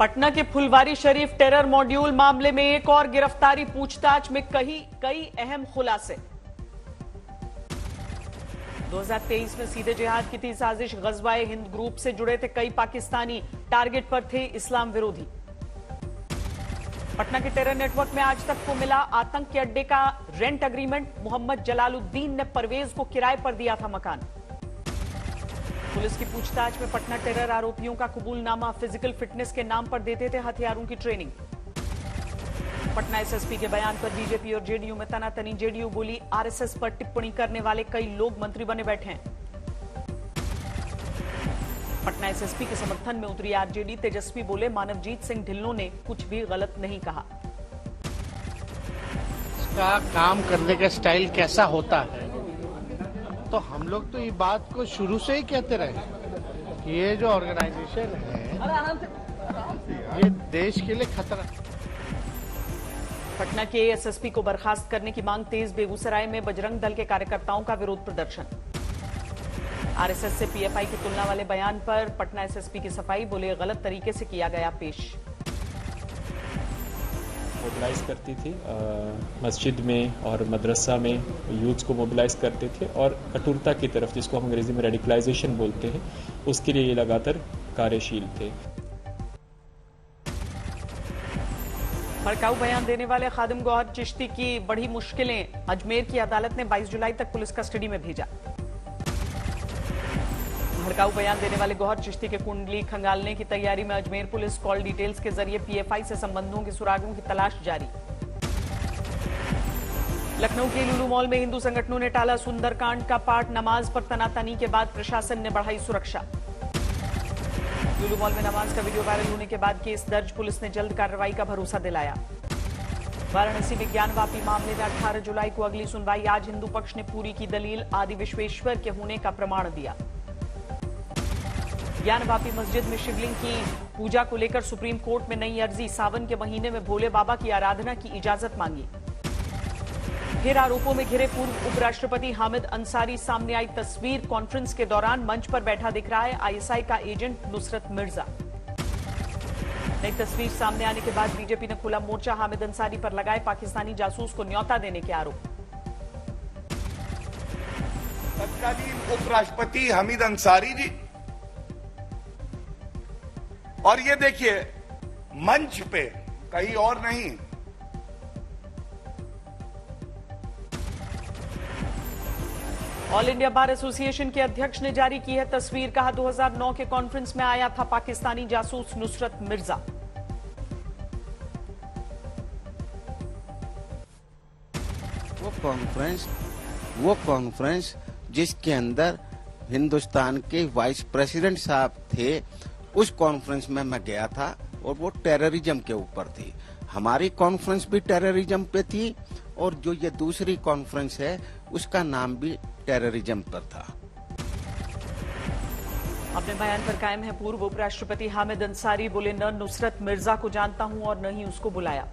पटना के Phulwari Sharif terror module मामले में एक और गिरफ्तारी, पूछताछ में कई अहम खुलासे। 2023 में सीधे जिहाद की थी साजिश, गजवाए हिंद ग्रुप से जुड़े थे कई पाकिस्तानी, टारगेट पर थे इस्लाम विरोधी। पटना के टेरर नेटवर्क में आज तक को मिला आतंक के अड्डे का रेंट एग्रीमेंट, मोहम्मद जलालुद्दीन ने परवेज को किराए पर दिया था मकान। पुलिस की पूछताछ में पटना टेरर आरोपियों का कबूलनामा, फिजिकल फिटनेस के नाम पर देते थे हथियारों की ट्रेनिंग। पटना एसएसपी के बयान पर बीजेपी और जेडीयू में तनातनी, जेडीयू बोली आरएसएस पर टिप्पणी करने वाले कई लोग मंत्री बने बैठे हैं। पटना एसएसपी के समर्थन में उतरी आरजेडी, तेजस्वी बोले मानवजीत सिंह ढिल्लों ने कुछ भी गलत नहीं कहा। इसका काम करने का स्टाइल कैसा होता है, तो हम लोग तो ये बात को शुरू से ही कहते रहे कि ये जो ऑर्गेनाइजेशन है ये देश के लिए खतरा। पटना के एसएसपी को बर्खास्त करने की मांग तेज, बेगूसराय में बजरंग दल के कार्यकर्ताओं का विरोध प्रदर्शन। आरएसएस से पीएफआई की तुलना वाले बयान पर पटना एसएसपी की सफाई, बोले गलत तरीके से किया गया पेश। मोबिलाइज करती थी मस्जिद में और मदरसा में, यूथ्स को मोबिलाइज करते थे और कठोरता की तरफ, जिसको हम अंग्रेजी में रेडिकलाइजेशन बोलते हैं, उसके लिए ये लगातार कार्यशील थे। भड़काऊ बयान देने वाले खादिम गौहर चिश्ती की बढ़ी मुश्किलें, अजमेर की अदालत ने 22 जुलाई तक पुलिस कस्टडी में भेजा। भड़काऊ बयान देने वाले गौहर चिश्ती के कुंडली खंगालने की तैयारी में अजमेर पुलिस, कॉल डिटेल्स के जरिए पीएफआई से संबंधों के सुरागों की तलाश जारी। लखनऊ के लुलु मॉल में हिंदू संगठनों ने टाला सुंदरकांड का पाठ, नमाज पर तनातनी के बाद प्रशासन ने बढ़ाई सुरक्षा। लुलु मॉल में नमाज का वीडियो वायरल होने के बाद केस दर्ज, पुलिस ने जल्द कार्रवाई का भरोसा दिलाया। वाराणसी में ज्ञानवापी मामले में 18 जुलाई को अगली सुनवाई, आज हिंदू पक्ष ने पूरी की दलील, आदि विश्वेश्वर के होने का प्रमाण दिया। ज्ञानवापी मस्जिद में शिवलिंग की पूजा को लेकर सुप्रीम कोर्ट में नई अर्जी, सावन के महीने में भोले बाबा की आराधना की इजाजत मांगी। फिर आरोपों में घिरे पूर्व उपराष्ट्रपति हामिद अंसारी, सामने आई तस्वीर, कॉन्फ्रेंस के दौरान मंच पर बैठा दिख रहा है आईएसआई का एजेंट नुसरत मिर्जा। नई तस्वीर सामने आने के बाद बीजेपी ने खुला मोर्चा, हामिद अंसारी पर लगाए पाकिस्तानी जासूस को न्योता देने के आरोप। तत्कालीन उपराष्ट्रपति हामिद अंसारी जी, और ये देखिए मंच पे, कहीं और नहीं। ऑल इंडिया बार एसोसिएशन के अध्यक्ष ने जारी की है तस्वीर, कहा 2009 के कॉन्फ्रेंस में आया था पाकिस्तानी जासूस नुसरत मिर्जा। वो कॉन्फ्रेंस जिसके अंदर हिंदुस्तान के वाइस प्रेसिडेंट साहब थे, उस कॉन्फ्रेंस में मैं गया था और वो टेररिज्म के ऊपर थी। हमारी कॉन्फ्रेंस भी टेररिज्म पे थी और जो ये दूसरी कॉन्फ्रेंस है उसका नाम भी टेररिज्म पर था। अपने बयान पर कायम है पूर्व उपराष्ट्रपति हामिद अंसारी, बोले न नुसरत मिर्जा को जानता हूं और न ही उसको बुलाया।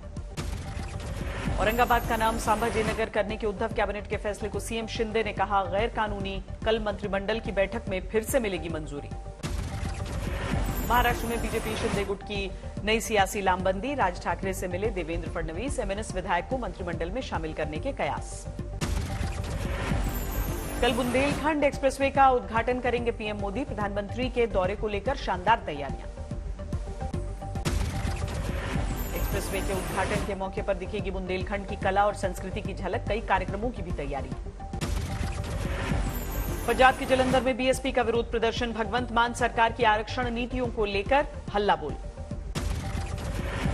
औरंगाबाद का नाम सांबा जयनगर करने के उद्धव कैबिनेट के फैसले को सीएम शिंदे ने कहा गैर कानूनी, कल मंत्रिमंडल की बैठक में फिर से मिलेगी मंजूरी। महाराष्ट्र में बीजेपी शिंदे गुट की नई सियासी लामबंदी, राज ठाकरे से मिले देवेंद्र फडणवीस, एमएनएस विधायक को मंत्रिमंडल में शामिल करने के कयास। कल बुंदेलखंड एक्सप्रेसवे का उद्घाटन करेंगे पीएम मोदी, प्रधानमंत्री के दौरे को लेकर शानदार तैयारियां। एक्सप्रेसवे के उद्घाटन के मौके पर दिखेगी बुंदेलखंड की कला और संस्कृति की झलक, कई कार्यक्रमों की भी तैयारी। पंजाब के जलंधर में बीएसपी का विरोध प्रदर्शन, भगवंत मान सरकार की आरक्षण नीतियों को लेकर हल्ला बोल।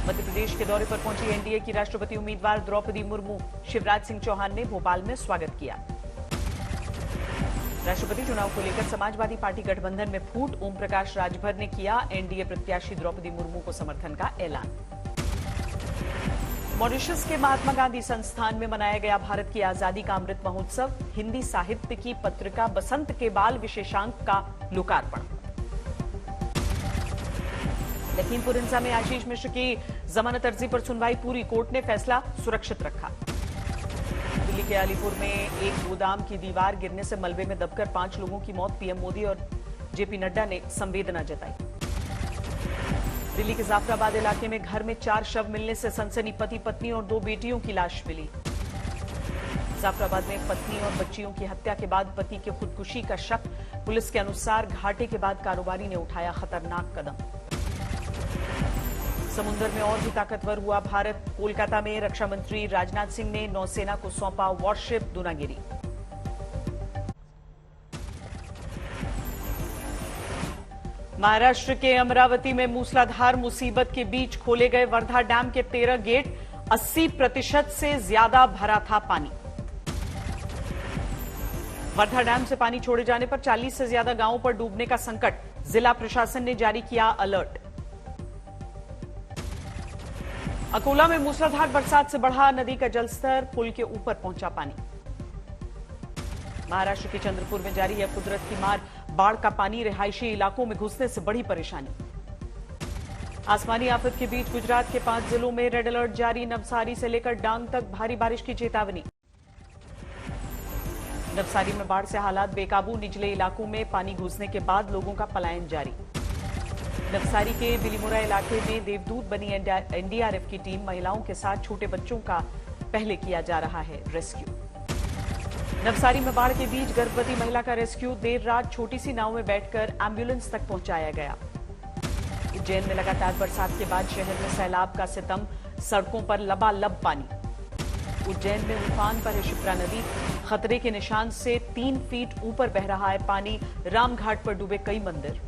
मध्य प्रदेश के दौरे पर पहुंची एनडीए की राष्ट्रपति उम्मीदवार द्रौपदी मुर्मू, शिवराज सिंह चौहान ने भोपाल में स्वागत किया। राष्ट्रपति चुनाव को लेकर समाजवादी पार्टी गठबंधन में फूट, ओम प्रकाश राजभर ने किया एनडीए प्रत्याशी द्रौपदी मुर्मू को समर्थन का ऐलान। मॉरिशस के महात्मा गांधी संस्थान में मनाया गया भारत की आजादी का अमृत महोत्सव, हिंदी साहित्य की पत्रिका बसंत के बाल विशेषांक का लोकार्पण। लखीमपुर हिंसा में आशीष मिश्र की जमानत अर्जी पर सुनवाई पूरी, कोर्ट ने फैसला सुरक्षित रखा। दिल्ली के अलीपुर में एक गोदाम की दीवार गिरने से मलबे में दबकर 5 लोगों की मौत, पीएम मोदी और जेपी नड्डा ने संवेदना जताई। दिल्ली के जाफराबाद इलाके में घर में 4 शव मिलने से सनसनी, पति पत्नी और 2 बेटियों की लाश मिली। जाफराबाद में पत्नी और बच्चियों की हत्या के बाद पति की खुदकुशी का शक। पुलिस के अनुसार घाटे के बाद कारोबारी ने उठाया खतरनाक कदम। समुद्र में और भी ताकतवर हुआ भारत। कोलकाता में रक्षा मंत्री राजनाथ सिंह ने नौसेना को सौंपा वॉरशिप दूनागिरी। महाराष्ट्र के अमरावती में मूसलाधार मुसीबत के बीच खोले गए वर्धा डैम के 13 गेट। 80% से ज्यादा भरा था पानी। वर्धा डैम से पानी छोड़े जाने पर 40 से ज्यादा गांवों पर डूबने का संकट। जिला प्रशासन ने जारी किया अलर्ट। अकोला में मूसलाधार बरसात से बढ़ा नदी का जलस्तर, पुल के ऊपर पहुंचा पानी। महाराष्ट्र के चंद्रपुर में जारी है कुदरत की मार। बाढ़ का पानी रिहायशी इलाकों में घुसने से बड़ी परेशानी। आसमानी आफत के बीच गुजरात के 5 जिलों में रेड अलर्ट जारी। नवसारी से लेकर डांग तक भारी बारिश की चेतावनी। नवसारी में बाढ़ से हालात बेकाबू। निचले इलाकों में पानी घुसने के बाद लोगों का पलायन जारी। नवसारी के बिलीमोरा इलाके में देवदूत बनी एनडीआरएफ की टीम। महिलाओं के साथ छोटे बच्चों का पहले किया जा रहा है रेस्क्यू। नवसारी में बाढ़ के बीच गर्भवती महिला का रेस्क्यू। देर रात छोटी सी नाव में बैठकर एम्बुलेंस तक पहुंचाया गया। उज्जैन में लगातार बरसात के बाद शहर में सैलाब का सितम। सड़कों पर लबालब पानी। उज्जैन में उफान पर है शिप्रा नदी। खतरे के निशान से 3 फीट ऊपर बह रहा है पानी। रामघाट पर डूबे कई मंदिर।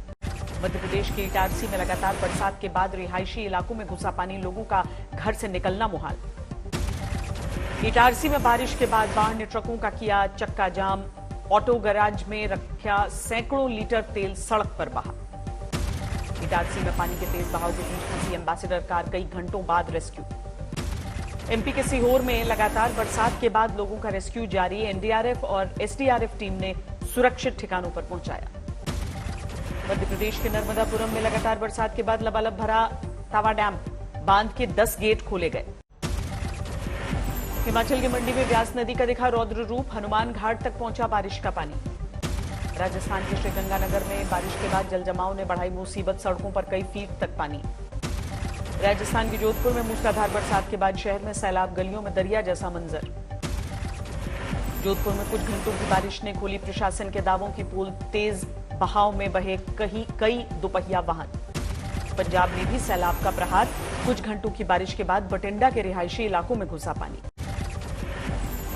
मध्य प्रदेश के इटारसी में लगातार बरसात के बाद रिहायशी इलाकों में घुसा पानी। लोगों का घर से निकलना मुहाल। इटारसी में बारिश के बाद बाढ़ ने ट्रकों का किया चक्का जाम। ऑटो गैराज में रखा सैकड़ों लीटर तेल सड़क पर बहा। इटारसी में पानी के तेज बहाव के बीच फंसी एम्बेसडर कार कई घंटों बाद रेस्क्यू। एमपी के सीहोर में लगातार बरसात के बाद लोगों का रेस्क्यू जारी। एनडीआरएफ और एसडीआरएफ टीम ने सुरक्षित ठिकानों पर पहुंचाया। मध्य प्रदेश के नर्मदापुरम में लगातार बरसात के बाद लबालब भरा तावा डैम। बांध के 10 गेट खोले गए। हिमाचल की मंडी में व्यास नदी का दिखा रौद्र रूप। हनुमान घाट तक पहुंचा बारिश का पानी। राजस्थान के श्रीगंगानगर में बारिश के बाद जलजमाव ने बढ़ाई मुसीबत। सड़कों पर कई फीट तक पानी। राजस्थान के जोधपुर में मूसलाधार बरसात के बाद शहर में सैलाब, गलियों में दरिया जैसा मंजर। जोधपुर में कुछ घंटों की बारिश ने खोली प्रशासन के दावों की पोल। तेज बहाव में बहे कई दोपहिया वाहन। पंजाब में भी सैलाब का प्रहार। कुछ घंटों की बारिश के बाद बठिंडा के रिहायशी इलाकों में घुसा पानी।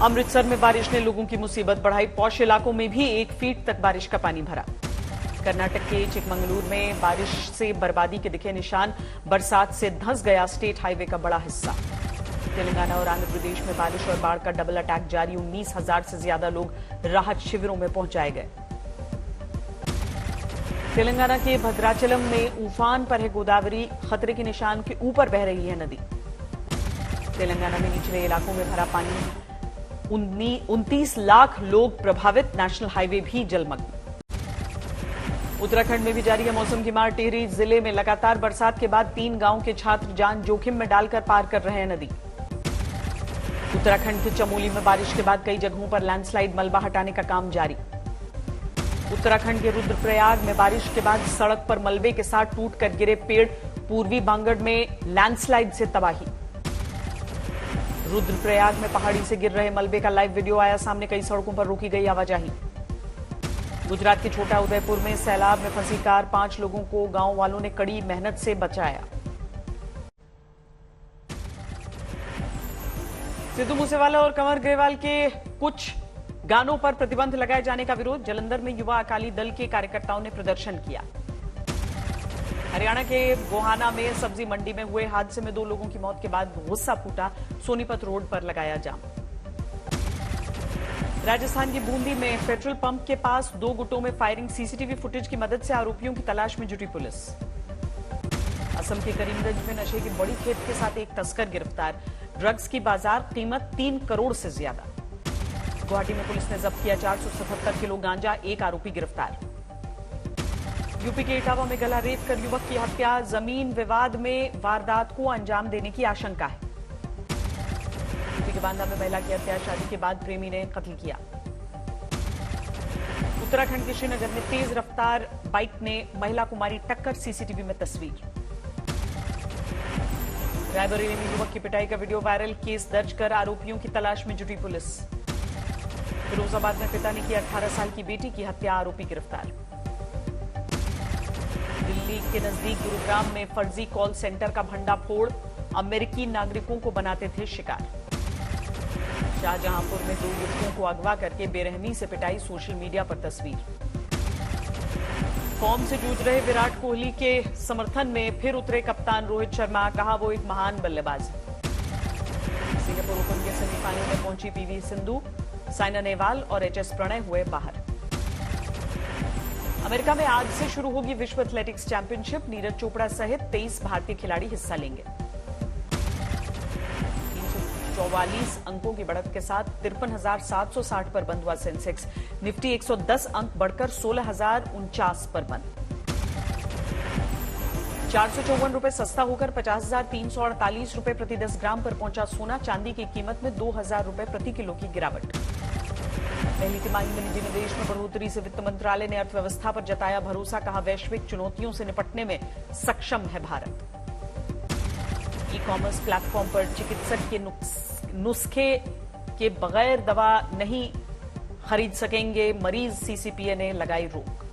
अमृतसर में बारिश ने लोगों की मुसीबत बढ़ाई। पौष इलाकों में भी 1 फीट तक बारिश का पानी भरा। कर्नाटक के चिकमंगलुरु में बारिश से बर्बादी के दिखे निशान। बरसात से धंस गया स्टेट हाईवे का बड़ा हिस्सा। तेलंगाना और आंध्र प्रदेश में बारिश और बाढ़ का डबल अटैक जारी। 19,000 से ज्यादा लोग राहत शिविरों में पहुंचाए गए। तेलंगाना के भद्राचलम में उफान पर है गोदावरी। खतरे के निशान के ऊपर बह रही है नदी। तेलंगाना में निचले इलाकों में भरा पानी। 29 लाख लोग प्रभावित। नेशनल हाईवे भी जलमग्न। उत्तराखंड में भी जारी है मौसम की मार। टिहरी जिले में लगातार बरसात के बाद 3 गांव के छात्र जान जोखिम में डालकर पार कर रहे हैं नदी। उत्तराखंड के चमोली में बारिश के बाद कई जगहों पर लैंडस्लाइड, मलबा हटाने का काम जारी। उत्तराखंड के रुद्रप्रयाग में बारिश के बाद सड़क पर मलबे के साथ टूटकर गिरे पेड़। पूर्वी बांगड़ में लैंडस्लाइड से तबाही। रुद्रप्रयाग में पहाड़ी से गिर रहे मलबे का लाइव वीडियो आया सामने। कई सड़कों पर रोकी गई आवाजाही। गुजरात के छोटा उदयपुर में सैलाब में फंसी कार। 5 लोगों को गांव वालों ने कड़ी मेहनत से बचाया। सिद्धू मूसेवाला और कंवर ग्रेवाल के कुछ गानों पर प्रतिबंध लगाए जाने का विरोध। जालंधर में युवा अकाली दल के कार्यकर्ताओं ने प्रदर्शन किया। हरियाणा के गोहाना में सब्जी मंडी में हुए हादसे में 2 लोगों की मौत के बाद गुस्सा फूटा। सोनीपत रोड पर लगाया जाम। राजस्थान की बूंदी में पेट्रोल पंप के पास 2 गुटों में फायरिंग। सीसीटीवी फुटेज की मदद से आरोपियों की तलाश में जुटी पुलिस। असम के करीमगंज में नशे की बड़ी खेप के साथ एक तस्कर गिरफ्तार। ड्रग्स की बाजार कीमत 3 करोड़ से ज्यादा। गुवाहाटी में पुलिस ने जब्त किया 477 किलो गांजा। 1 आरोपी गिरफ्तार। यूपी के इटावा में गला रेत कर युवक की हत्या। जमीन विवाद में वारदात को अंजाम देने की आशंका है। यूपी के बांदा में महिला की हत्या। शादी के बाद प्रेमी ने कत्ल किया। उत्तराखंड के श्रीनगर में तेज रफ्तार बाइक ने महिला को मारी टक्कर। सीसीटीवी में तस्वीर। रायबरेली में युवक की पिटाई का वीडियो वायरल, केस दर्ज कर आरोपियों की तलाश में जुटी पुलिस। फिरोजाबाद में पिता ने की 18 साल की बेटी की हत्या, आरोपी गिरफ्तार। दिल्ली के नजदीक गुरुग्राम में फर्जी कॉल सेंटर का भंडाफोड़, अमेरिकी नागरिकों को बनाते थे शिकार। शाहजहांपुर में 2 युवकों को अगवा करके बेरहमी से पिटाई, सोशल मीडिया पर तस्वीर। फॉर्म से जूझ रहे विराट कोहली के समर्थन में फिर उतरे कप्तान रोहित शर्मा, कहा वो एक महान बल्लेबाज। सिंगापुर ओपन के सेमीफाइनल में पहुंची पीवी सिंधु, साइना नेहवाल और एचएस प्रणय हुए बाहर। अमेरिका में आज से शुरू होगी विश्व एथलेटिक्स चैंपियनशिप, नीरज चोपड़ा सहित 23 भारतीय खिलाड़ी हिस्सा लेंगे। 344 अंकों की बढ़त के साथ 53,760 पर बंद हुआ सेंसेक्स। निफ्टी 110 अंक बढ़कर 16,049 पर बंद। 454 रुपए सस्ता होकर 50,348 रुपए प्रति 10 ग्राम पर पहुंचा सोना। चांदी की कीमत में 2,000 रुपए प्रति किलो की गिरावट। पहली तिमाही में निजी निवेश में बढ़ोतरी से वित्त मंत्रालय ने अर्थव्यवस्था पर जताया भरोसा, कहा वैश्विक चुनौतियों से निपटने में सक्षम है भारत। ई कॉमर्स प्लेटफॉर्म पर चिकित्सक के नुस्खे के बगैर दवा नहीं खरीद सकेंगे मरीज, सीसीपीए ने लगाई रोक।